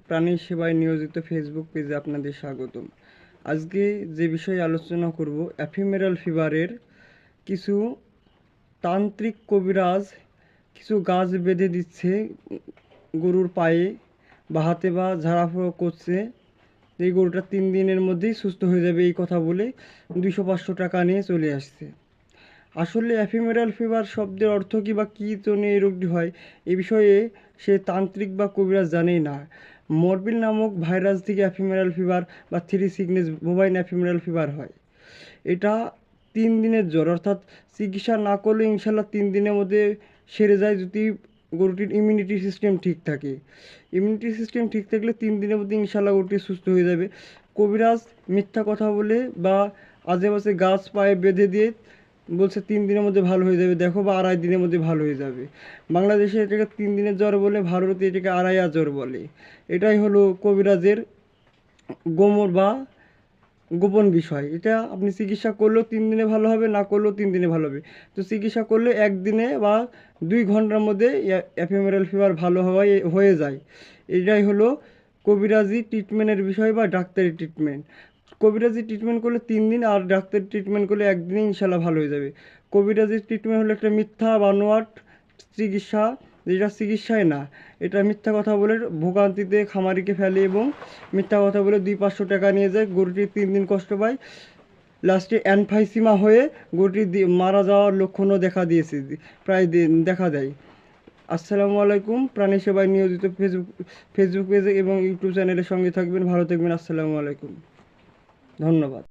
প্রাণী সেবায় নিয়োজিত ফেসবুক পেজে আপনাদের স্বাগতম। আজকে যে বিষয়ে আলোচনা করব, এফিমেরাল ফিভারের কিছু তান্ত্রিক কবিরাজ কিছু গাছ বেঁধে দিচ্ছে গরুর পায়ে বা হাতে, বা ঝাড়াফুঁড়ো করছে। এই গরুটা 3 দিনের মধ্যেই সুস্থ হয়ে যাবে এই কথা বলে 200-500 টাকা নিয়ে চলে আসছে। আসলে এফিমেরাল ফিভার শব্দের অর্থ কী বা কী জন্য এই রোগটি হয়, এ বিষয়ে সে তান্ত্রিক বা কবিরাজ জানেই না। মরবিল নামক ভাইরাস থেকে এফিমেরাল ফিভার বা three sickness bovine ephemeral fever হয়। এটা 3 দিনের জ্বর, অর্থাৎ চিকিৎসা না করলে ইনশাল্লাহ 3 দিনের মধ্যে সেরে যায়, যদি গরুটির ইমিউনিটি সিস্টেম ঠিক থাকে। ইমিউনিটি সিস্টেম ঠিক থাকলে 3 দিনের মধ্যে ইনশাল্লাহ গরুটি সুস্থ হয়ে যাবে। কবিরাজ মিথ্যা কথা বলে বা আজেবাজে গাছ পায়ে বেঁধে দিয়ে বলছে 3 দিনের মধ্যে ভালো হয়ে যাবে, দেখো বা 2.5 দিনের মধ্যে ভালো হয়ে যাবে। বাংলাদেশে এটাকে 3 দিনের জ্বর বলে, ভারতে এটাকে আড়াইয়া জ্বর বলে। এটাই হলো কবিরাজের গোমর বা গোপন বিষয়। এটা আপনি চিকিৎসা করলেও 3 দিনে ভালো হবে, না করলেও 3 দিনে ভালো হবে। তো চিকিৎসা করলে 1 দিনে বা 2 ঘন্টার মধ্যে এফিমেরাল ফিভার ভালো হয়ে যায়। এটাই হলো কবিরাজি ট্রিটমেন্টের বিষয় বা ডাক্তারি ট্রিটমেন্ট। কবিরাজি ট্রিটমেন্ট করলে 3 দিন, আর ডাক্তারি ট্রিটমেন্ট করলে 1 দিনে ইনশাল্লাহ ভালো হয়ে যাবে। কবিরাজি ট্রিটমেন্ট হলো একটা মিথ্যা বানোয়াট চিকিৎসা, যেটা চিকিৎসাই না। এটা মিথ্যা কথা বলে ভোগান্তিতে খামারিকে ফেলে এবং মিথ্যা কথা বলে 200-500 টাকা নিয়ে যায়। গরুটি 3 দিন কষ্ট পায়, লাস্টে অ্যানফাইসিমা হয়ে গরুটি মারা যাওয়ার লক্ষণও দেখা দিয়েছে, প্রায় দেখা দেয়। আসসালামু আলাইকুম। প্রাণী সেবায় নিয়োজিত ফেসবুক পেজে এবং ইউটিউব চ্যানেলের সঙ্গে থাকবেন। ভালো থাকবেন। আসসালামু আলাইকুম। ধন্যবাদ।